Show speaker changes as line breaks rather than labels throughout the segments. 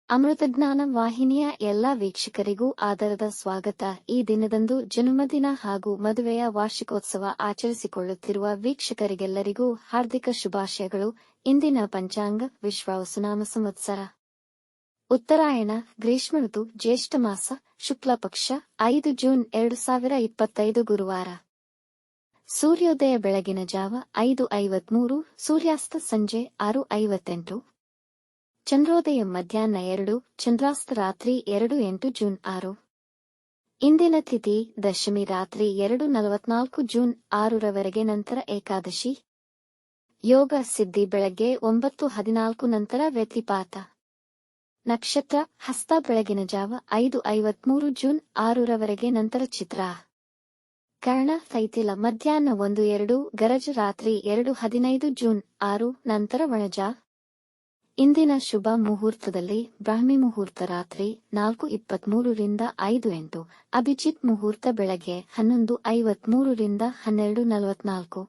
ಅಮೃತಜ್ಞಾನ ವಾಹಿನಿಯ ಎಲ್ಲಾ ವೀಕ್ಷಕರಿಗೂ ಆದರದ ಸ್ವಾಗತ. ಈ ದಿನದಂದು ಜನ್ಮದಿನ ಹಾಗೂ ಮದುವೆಯ ವಾರ್ಷಿಕೋತ್ಸವ ಆಚರಿಸಿಕೊಳ್ಳುತ್ತಿರುವ ವೀಕ್ಷಕರಿಗೆಲ್ಲರಿಗೂ ಹಾರ್ದಿಕ ಶುಭಾಶಯಗಳು. ಇಂದಿನ ಪಂಚಾಂಗ ವಿಶ್ವಾವಸುನಾಮ ಸಂವತ್ಸರ ಉತ್ತರಾಯಣ ಗ್ರೀಷ್ಮ ಋತು ಜ್ಯೇಷ್ಠ ಮಾಸ ಶುಕ್ಲ ಪಕ್ಷ 5 ಜೂನ್ 2025 ಗುರುವಾರ. ಸೂರ್ಯೋದಯ ಬೆಳಗಿನ ಜಾವ 5:53, ಸೂರ್ಯಾಸ್ತ ಸಂಜೆ 6:58. ಚಂದ್ರೋದಯ ಮಧ್ಯಾಹ್ನ 2, ಚಂದ್ರಾಸ್ತ ರಾತ್ರಿ 2:08 ಜೂನ್ 6. ಇಂದಿನ ತಿಥಿ ದಶಮಿ ರಾತ್ರಿ 2:44 ಜೂನ್ 6ರವರೆಗೆ, ನಂತರ ಏಕಾದಶಿ. ಯೋಗ ಸಿದ್ಧಿ ಬೆಳಗ್ಗೆ 9:14 ನಂತರ ವ್ಯತಿಪಾತ. ನಕ್ಷತ್ರ ಹಸ್ತ ಬೆಳಗಿನ ಜಾವ 5:53 ಜೂನ್ 6ರವರೆಗೆ, ನಂತರ ಚಿತ್ರ. ಕರ್ಣ ತೈತಿಲ ಮಧ್ಯಾಹ್ನ 1:02, ಗರಜ ರಾತ್ರಿ 2:15 ಜೂನ್ 6, ನಂತರ ವಣಜ. ಇಂದಿನ ಶುಭ ಮುಹೂರ್ತದಲ್ಲಿ ಬ್ರಾಹ್ಮಿ ಮುಹೂರ್ತ ರಾತ್ರಿ 4:23 ರಿಂದ 5:08, ಅಭಿಜಿತ್ ಮುಹೂರ್ತ ಬೆಳಗ್ಗೆ 11:53 ರಿಂದ 12:44.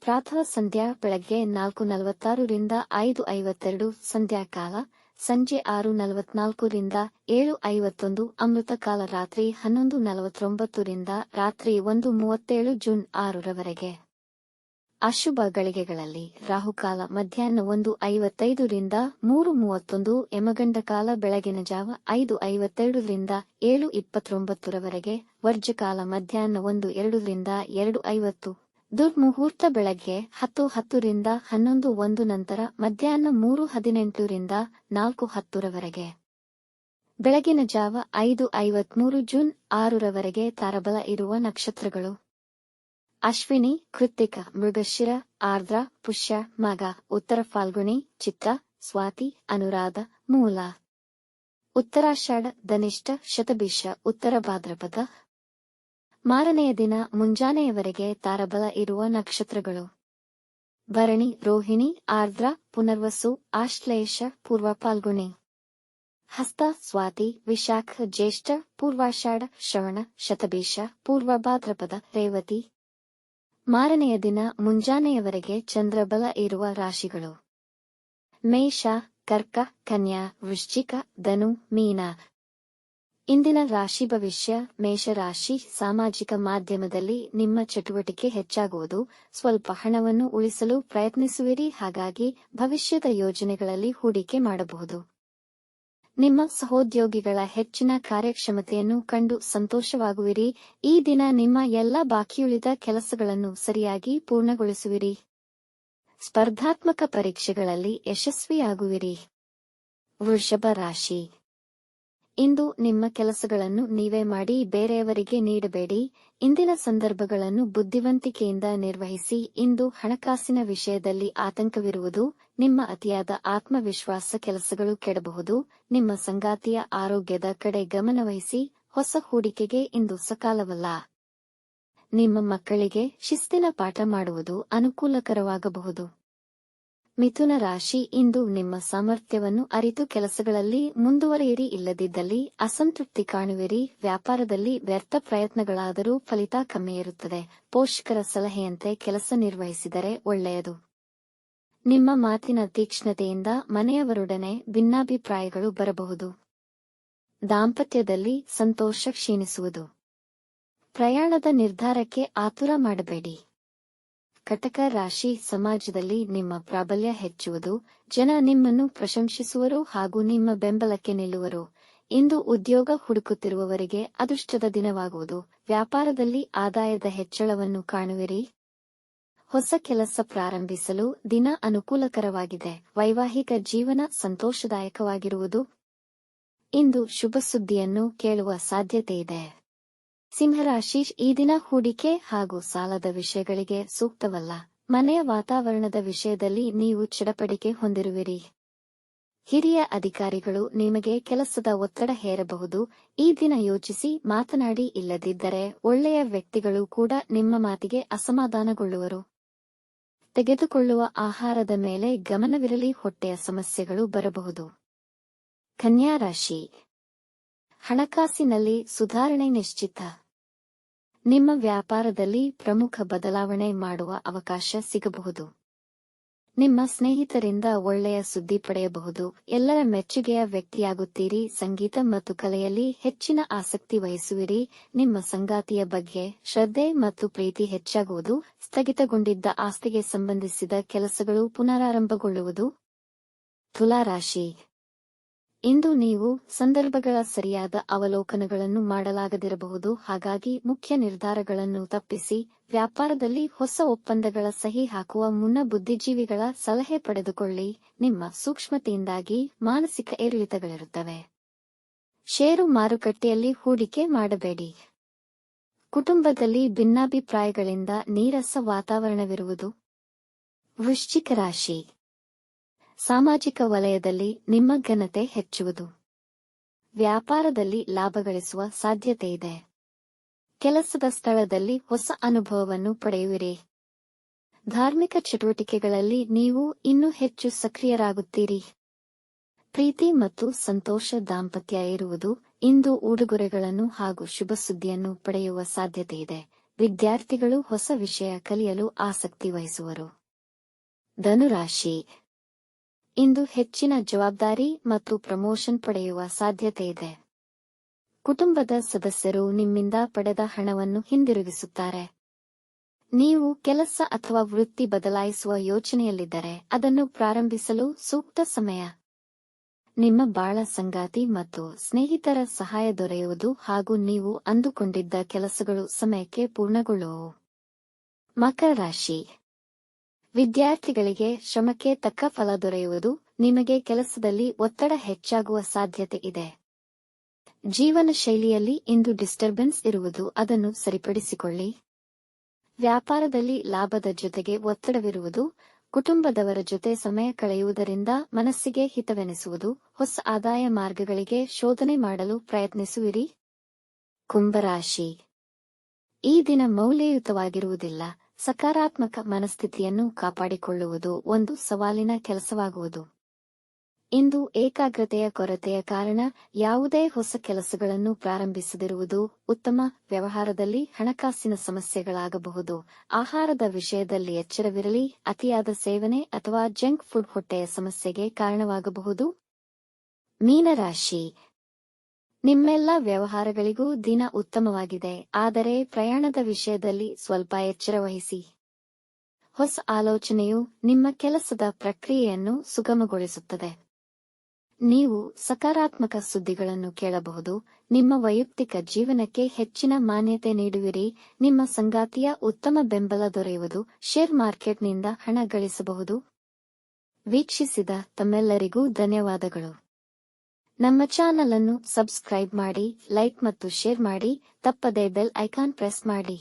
ಪ್ರಾತಃ ಸಂಧ್ಯಾ ಬೆಳಗ್ಗೆ 4:46 ರಿಂದ 5:52, ಸಂಧ್ಯಾಕಾಲ ಸಂಜೆ 6:44 ರಿಂದ 7:51, ಅಮೃತಕಾಲ ರಾತ್ರಿ 11:49 ರಿಂದ ರಾತ್ರಿ 1:37 ಜೂನ್ 6ರವರೆಗೆ. ಅಶುಭ ಗಳಿಗೆಗಳಲ್ಲಿ ರಾಹುಕಾಲ ಮಧ್ಯಾಹ್ನ 1:55 ರಿಂದ 3:31, ಯಮಗಂಡಕಾಲ ಬೆಳಗಿನ ಜಾವ 5:52 ರಿಂದ 7:29ರವರೆಗೆ, ವರ್ಜಕಾಲ ಮಧ್ಯಾಹ್ನ 1:02 ರಿಂದ 2:50, ದುರ್ಮುಹೂರ್ತ ಬೆಳಗ್ಗೆ 10:10 ರಿಂದ 11:01, ನಂತರ ಮಧ್ಯಾಹ್ನ 3:18 ರಿಂದ 4:10ರವರೆಗೆ. ಬೆಳಗಿನ ಜಾವ 5:53 ಜೂನ್ 6ರವರೆಗೆ. ತಾರಬಲ ಇರುವ ನಕ್ಷತ್ರಗಳು: ಅಶ್ವಿನಿ, ಕೃತ್ತಿಕ, ಮೃಗಶಿರ, ಆರ್ದ್ರ, ಪುಷ್ಯ, ಮಗ, ಉತ್ತರ ಫಾಲ್ಗುಣಿ, ಚಿತ್ತ, ಸ್ವಾತಿ, ಅನುರಾಧ, ಮೂಲ. ಉತ್ತರಾಷಾಢ, ಧನಿಷ್ಠ, ಶತಭಿಷ, ಉತ್ತರ ಭಾದ್ರಪದ. ಮಾರನೆಯ ದಿನ ಮುಂಜಾನೆಯವರೆಗೆ ತಾರಬಲ ಇರುವ ನಕ್ಷತ್ರಗಳು: ಭರಣಿ, ರೋಹಿಣಿ, ಆರ್ದ್ರ, ಪುನರ್ವಸು, ಆಶ್ಲೇಷ, ಪೂರ್ವ ಫಾಲ್ಗುಣಿ. ಹಸ್ತ, ಸ್ವಾತಿ, ವಿಶಾಖ, ಜ್ಯೇಷ್ಠ, ಪೂರ್ವಾಷಾಢ, ಶ್ರವಣ, ಶತಭಿಷ, ಪೂರ್ವ ಭಾದ್ರಪದ, ರೇವತಿ. ಮಾರನೆಯ ದಿನ ಮುಂಜಾನೆಯವರೆಗೆ ಚಂದ್ರಬಲ ಇರುವ ರಾಶಿಗಳು: ಮೇಷ, ಕರ್ಕ, ಕನ್ಯಾ, ವೃಶ್ಚಿಕ, ಧನು, ಮೀನ. ಇಂದಿನ ರಾಶಿ ಭವಿಷ್ಯ. ಮೇಷರಾಶಿ: ಸಾಮಾಜಿಕ ಮಾಧ್ಯಮದಲ್ಲಿ ನಿಮ್ಮ ಚಟುವಟಿಕೆ ಹೆಚ್ಚಾಗುವುದು. ಸ್ವಲ್ಪ ಹಣವನ್ನು ಉಳಿಸಲು ಪ್ರಯತ್ನಿಸುವಿರಿ, ಹಾಗಾಗಿ ಭವಿಷ್ಯದ ಯೋಜನೆಗಳಲ್ಲಿ ಹೂಡಿಕೆ ಮಾಡಬಹುದು. ನಿಮ್ಮ ಸಹೋದ್ಯೋಗಿಗಳ ಹೆಚ್ಚಿನ ಕಾರ್ಯಕ್ಷಮತೆಯನ್ನು ಕಂಡು ಸಂತೋಷವಾಗುವಿರಿ. ಈ ದಿನ ನಿಮ್ಮ ಎಲ್ಲ ಬಾಕಿಯುಳಿದ ಕೆಲಸಗಳನ್ನು ಸರಿಯಾಗಿ ಪೂರ್ಣಗೊಳಿಸುವಿರಿ. ಸ್ಪರ್ಧಾತ್ಮಕ ಪರೀಕ್ಷೆಗಳಲ್ಲಿ ಯಶಸ್ವಿಯಾಗುವಿರಿ. ವೃಷಭ ರಾಶಿ: ಇಂದು ನಿಮ್ಮ ಕೆಲಸಗಳನ್ನು ನೀವೇ ಮಾಡಿ ಬೇರೆಯವರಿಗೆ ನೀಡಬೇಡಿ. ಇಂದಿನ ಸಂದರ್ಭಗಳನ್ನು ಬುದ್ಧಿವಂತಿಕೆಯಿಂದ ನಿರ್ವಹಿಸಿ. ಇಂದು ಹಣಕಾಸಿನ ವಿಷಯದಲ್ಲಿ ಆತಂಕವಿರುವುದು. ನಿಮ್ಮ ಅತಿಯಾದ ಆತ್ಮವಿಶ್ವಾಸ ಕೆಲಸಗಳು ಕೆಡಬಹುದು. ನಿಮ್ಮ ಸಂಗಾತಿಯ ಆರೋಗ್ಯದ ಕಡೆ ಗಮನವಹಿಸಿ. ಹೊಸ ಹೂಡಿಕೆಗೆ ಇಂದು ಸಕಾಲವಲ್ಲ. ನಿಮ್ಮ ಮಕ್ಕಳಿಗೆ ಶಿಸ್ತಿನ ಪಾಠ ಮಾಡುವುದು ಅನುಕೂಲಕರವಾಗಬಹುದು. ಮಿಥುನ ರಾಶಿ: ಇಂದು ನಿಮ್ಮ ಸಾಮರ್ಥ್ಯವನ್ನು ಅರಿತು ಕೆಲಸಗಳಲ್ಲಿ ಮುಂದುವರಿಯಿರಿ, ಇಲ್ಲದಿದ್ದಲ್ಲಿ ಅಸಂತೃಪ್ತಿ ಕಾಣುವಿರಿ. ವ್ಯಾಪಾರದಲ್ಲಿ ವ್ಯರ್ಥ ಪ್ರಯತ್ನಗಳಾದರೂ ಫಲಿತ ಕಮ್ಮಿಯಿರುತ್ತದೆ. ಪೋಷಕರ ಸಲಹೆಯಂತೆ ಕೆಲಸ ನಿರ್ವಹಿಸಿದರೆ ಒಳ್ಳೆಯದು. ನಿಮ್ಮ ಮಾತಿನ ತೀಕ್ಷ್ಣತೆಯಿಂದ ಮನೆಯವರೊಡನೆ ಭಿನ್ನಾಭಿಪ್ರಾಯಗಳು ಬರಬಹುದು. ದಾಂಪತ್ಯದಲ್ಲಿ ಸಂತೋಷ ಕ್ಷೀಣಿಸುವುದು. ಪ್ರಯಾಣದ ನಿರ್ಧಾರಕ್ಕೆ ಆತುರ ಮಾಡಬೇಡಿ. ಕಟಕ ರಾಶಿ: ಸಮಾಜದಲ್ಲಿ ನಿಮ್ಮ ಪ್ರಾಬಲ್ಯ ಹೆಚ್ಚುವುದು. ಜನ ನಿಮ್ಮನ್ನು ಪ್ರಶಂಸಿಸುವರು ಹಾಗೂ ನಿಮ್ಮ ಬೆಂಬಲಕ್ಕೆ ನಿಲ್ಲುವರು. ಇಂದು ಉದ್ಯೋಗ ಹುಡುಕುತ್ತಿರುವವರಿಗೆ ಅದೃಷ್ಟದ ದಿನವಾಗುವುದು. ವ್ಯಾಪಾರದಲ್ಲಿ ಆದಾಯದ ಹೆಚ್ಚಳವನ್ನು ಕಾಣುವಿರಿ. ಹೊಸ ಕೆಲಸ ಪ್ರಾರಂಭಿಸಲು ದಿನ ಅನುಕೂಲಕರವಾಗಿದೆ. ವೈವಾಹಿಕ ಜೀವನ ಸಂತೋಷದಾಯಕವಾಗಿರುವುದು. ಇಂದು ಶುಭ ಸುದ್ದಿಯನ್ನು ಕೇಳುವ ಸಾಧ್ಯತೆಯಿದೆ. ಸಿಂಹರಾಶಿ: ಈ ದಿನ ಹೂಡಿಕೆ ಹಾಗೂ ಸಾಲದ ವಿಷಯಗಳಿಗೆ ಸೂಕ್ತವಲ್ಲ. ಮನೆಯ ವಾತಾವರಣದ ವಿಷಯದಲ್ಲಿ ನೀವು ಚಡಪಡಿಕೆ ಹೊಂದಿರುವಿರಿ. ಹಿರಿಯ ಅಧಿಕಾರಿಗಳು ನಿಮಗೆ ಕೆಲಸದ ಒತ್ತಡ ಹೇರಬಹುದು. ಈ ದಿನ ಯೋಚಿಸಿ ಮಾತನಾಡಿ, ಇಲ್ಲದಿದ್ದರೆ ಒಳ್ಳೆಯ ವ್ಯಕ್ತಿಗಳು ಕೂಡ ನಿಮ್ಮ ಮಾತಿಗೆ ಅಸಮಾಧಾನಗೊಳ್ಳುವರು. ತೆಗೆದುಕೊಳ್ಳುವ ಆಹಾರದ ಮೇಲೆ ಗಮನವಿರಲಿ. ಹೊಟ್ಟೆಯ ಸಮಸ್ಯೆಗಳು ಬರಬಹುದು. ಕನ್ಯಾ ರಾಶಿ: ಹಣಕಾಸಿನಲ್ಲಿ ಸುಧಾರಣೆ ನಿಶ್ಚಿತ. ನಿಮ್ಮ ವ್ಯಾಪಾರದಲ್ಲಿ ಪ್ರಮುಖ ಬದಲಾವಣೆ ಮಾಡುವ ಅವಕಾಶ ಸಿಗಬಹುದು. ನಿಮ್ಮ ಸ್ನೇಹಿತರಿಂದ ಒಳ್ಳೆಯ ಸುದ್ದಿ ಪಡೆಯಬಹುದು. ಎಲ್ಲರ ಮೆಚ್ಚುಗೆಯ ವ್ಯಕ್ತಿಯಾಗುತ್ತೀರಿ. ಸಂಗೀತ ಮತ್ತು ಕಲೆಯಲ್ಲಿ ಹೆಚ್ಚಿನ ಆಸಕ್ತಿ ವಹಿಸುವಿರಿ. ನಿಮ್ಮ ಸಂಗಾತಿಯ ಬಗ್ಗೆ ಶ್ರದ್ಧೆ ಮತ್ತು ಪ್ರೀತಿ ಹೆಚ್ಚಾಗುವುದು. ಸ್ಥಗಿತಗೊಂಡಿದ್ದ ಆಸ್ತಿಗೆ ಸಂಬಂಧಿಸಿದ ಕೆಲಸಗಳು ಪುನರಾರಂಭಗೊಳ್ಳುವುದು. ತುಲಾರಾಶಿ, ಇಂದು ನೀವು ಸಂದರ್ಭಗಳ ಸರಿಯಾದ ಅವಲೋಕನಗಳನ್ನು ಮಾಡಲಾಗದಿರಬಹುದು. ಹಾಗಾಗಿ ಮುಖ್ಯ ನಿರ್ಧಾರಗಳನ್ನು ತಪ್ಪಿಸಿ. ವ್ಯಾಪಾರದಲ್ಲಿ ಹೊಸ ಒಪ್ಪಂದಗಳ ಸಹಿ ಹಾಕುವ ಮುನ್ನ ಬುದ್ಧಿಜೀವಿಗಳ ಸಲಹೆ ಪಡೆದುಕೊಳ್ಳಿ. ನಿಮ್ಮ ಸೂಕ್ಷ್ಮತೆಯಿಂದಾಗಿ ಮಾನಸಿಕ ಏರಿಳಿತಗಳಿರುತ್ತವೆ. ಷೇರು ಮಾರುಕಟ್ಟೆಯಲ್ಲಿ ಹೂಡಿಕೆ ಮಾಡಬೇಡಿ. ಕುಟುಂಬದಲ್ಲಿ ಭಿನ್ನಾಭಿಪ್ರಾಯಗಳಿಂದ ನೀರಸ ವಾತಾವರಣವಿರುವುದು. ವೃಶ್ಚಿಕ ರಾಶಿ, ಸಾಮಾಜಿಕ ವಲಯದಲ್ಲಿ ನಿಮ್ಮ ಘನತೆ ಹೆಚ್ಚುವುದು. ವ್ಯಾಪಾರದಲ್ಲಿ ಲಾಭ ಗಳಿಸುವ ಸಾಧ್ಯತೆಯಿದೆ. ಕೆಲಸದ ಸ್ಥಳದಲ್ಲಿ ಹೊಸ ಅನುಭವವನ್ನು ಪಡೆಯುವಿರಿ. ಧಾರ್ಮಿಕ ಚಟುವಟಿಕೆಗಳಲ್ಲಿ ನೀವು ಇನ್ನೂ ಹೆಚ್ಚು ಸಕ್ರಿಯರಾಗುತ್ತೀರಿ. ಪ್ರೀತಿ ಮತ್ತು ಸಂತೋಷ ದಾಂಪತ್ಯ ಇರುವುದು. ಇಂದು ಉಡುಗೊರೆಗಳನ್ನು ಹಾಗೂ ಶುಭ ಸುದ್ದಿಯನ್ನು ಪಡೆಯುವ ಸಾಧ್ಯತೆಯಿದೆ. ವಿದ್ಯಾರ್ಥಿಗಳು ಹೊಸ ವಿಷಯ ಕಲಿಯಲು ಆಸಕ್ತಿ ವಹಿಸುವರು. ಧನುರಾಶಿ, ಇಂದು ಹೆಚ್ಚಿನ ಜವಾಬ್ದಾರಿ ಮತ್ತು ಪ್ರಮೋಷನ್ ಪಡೆಯುವ ಸಾಧ್ಯತೆಯಿದೆ. ಕುಟುಂಬದ ಸದಸ್ಯರು ನಿಮ್ಮಿಂದ ಪಡೆದ ಹಣವನ್ನು ಹಿಂದಿರುಗಿಸುತ್ತಾರೆ. ನೀವು ಕೆಲಸ ಅಥವಾ ವೃತ್ತಿ ಬದಲಾಯಿಸುವ ಯೋಚನೆಯಲ್ಲಿದ್ದರೆ ಅದನ್ನು ಪ್ರಾರಂಭಿಸಲು ಸೂಕ್ತ ಸಮಯ. ನಿಮ್ಮ ಬಾಳ ಸಂಗಾತಿ ಮತ್ತು ಸ್ನೇಹಿತರ ಸಹಾಯ ದೊರೆಯುವುದು ಹಾಗೂ ನೀವು ಅಂದುಕೊಂಡಿದ್ದ ಕೆಲಸಗಳು ಸಮಯಕ್ಕೆ ಪೂರ್ಣಗೊಳ್ಳುವವು. ಮಕರ ರಾಶಿ, ವಿದ್ಯಾರ್ಥಿಗಳಿಗೆ ಶ್ರಮಕ್ಕೆ ತಕ್ಕ ಫಲ ದೊರೆಯುವುದು. ನಿಮಗೆ ಕೆಲಸದಲ್ಲಿ ಒತ್ತಡ ಹೆಚ್ಚಾಗುವ ಸಾಧ್ಯತೆ ಇದೆ. ಜೀವನ ಶೈಲಿಯಲ್ಲಿ ಇಂದು ಡಿಸ್ಟರ್ಬೆನ್ಸ್ ಇರುವುದು. ಅದನ್ನು ಸರಿಪಡಿಸಿಕೊಳ್ಳಿ. ವ್ಯಾಪಾರದಲ್ಲಿ ಲಾಭದ ಜೊತೆಗೆ ಒತ್ತಡವಿರುವುದು. ಕುಟುಂಬದವರ ಜೊತೆ ಸಮಯ ಕಳೆಯುವುದರಿಂದ ಮನಸ್ಸಿಗೆ ಹಿತವೆನಿಸುವುದು. ಹೊಸ ಆದಾಯ ಮಾರ್ಗಗಳಿಗೆ ಶೋಧನೆ ಮಾಡಲು ಪ್ರಯತ್ನಿಸುವಿರಿ. ಕುಂಭರಾಶಿ, ಈ ದಿನ ಮೌಲ್ಯಯುತವಾಗಿರುವುದಿಲ್ಲ. ಸಕಾರಾತ್ಮಕ ಮನಸ್ಥಿತಿಯನ್ನು ಕಾಪಾಡಿಕೊಳ್ಳುವುದು ಒಂದು ಸವಾಲಿನ ಕೆಲಸವಾಗುವುದು. ಇಂದು ಏಕಾಗ್ರತೆಯ ಕೊರತೆಯ ಕಾರಣ ಯಾವುದೇ ಹೊಸ ಕೆಲಸಗಳನ್ನು ಪ್ರಾರಂಭಿಸದಿರುವುದು ಉತ್ತಮ. ವ್ಯವಹಾರದಲ್ಲಿ ಹಣಕಾಸಿನ ಸಮಸ್ಯೆಗಳಾಗಬಹುದು. ಆಹಾರದ ವಿಷಯದಲ್ಲಿ ಎಚ್ಚರವಿರಲಿ. ಅತಿಯಾದ ಸೇವನೆ ಅಥವಾ ಜಂಕ್ ಫುಡ್ ಹೊಟ್ಟೆಯ ಸಮಸ್ಯೆಗೆ ಕಾರಣವಾಗಬಹುದು. ಮೀನರಾಶಿ, ನಿಮ್ಮೆಲ್ಲ ವ್ಯವಹಾರಗಳಿಗೂ ದಿನ ಉತ್ತಮವಾಗಿದೆ. ಆದರೆ ಪ್ರಯಾಣದ ವಿಷಯದಲ್ಲಿ ಸ್ವಲ್ಪ ಎಚ್ಚರ ವಹಿಸಿ. ಹೊಸ ಆಲೋಚನೆಯು ನಿಮ್ಮ ಕೆಲಸದ ಪ್ರಕ್ರಿಯೆಯನ್ನು ಸುಗಮಗೊಳಿಸುತ್ತದೆ. ನೀವು ಸಕಾರಾತ್ಮಕ ಸುದ್ದಿಗಳನ್ನು ಕೇಳಬಹುದು. ನಿಮ್ಮ ವೈಯಕ್ತಿಕ ಜೀವನಕ್ಕೆ ಹೆಚ್ಚಿನ ಮಾನ್ಯತೆ ನೀಡುವಿರಿ. ನಿಮ್ಮ ಸಂಗಾತಿಯ ಉತ್ತಮ ಬೆಂಬಲ ದೊರೆಯುವುದು. ಶೇರ್ ಮಾರ್ಕೆಟ್ನಿಂದ ಹಣ ಗಳಿಸಬಹುದು. ವೀಕ್ಷಿಸಿದ ತಮ್ಮೆಲ್ಲರಿಗೂ ಧನ್ಯವಾದಗಳು. ನಮ್ಮ ಚಾನಲ್ ಅನ್ನು ಸಬ್ಸ್ಕ್ರೈಬ್ ಮಾಡಿ, ಲೈಕ್ ಮತ್ತು ಶೇರ್ ಮಾಡಿ. ತಪ್ಪದೇ ಬೆಲ್ ಐಕಾನ್ ಪ್ರೆಸ್ ಮಾಡಿ.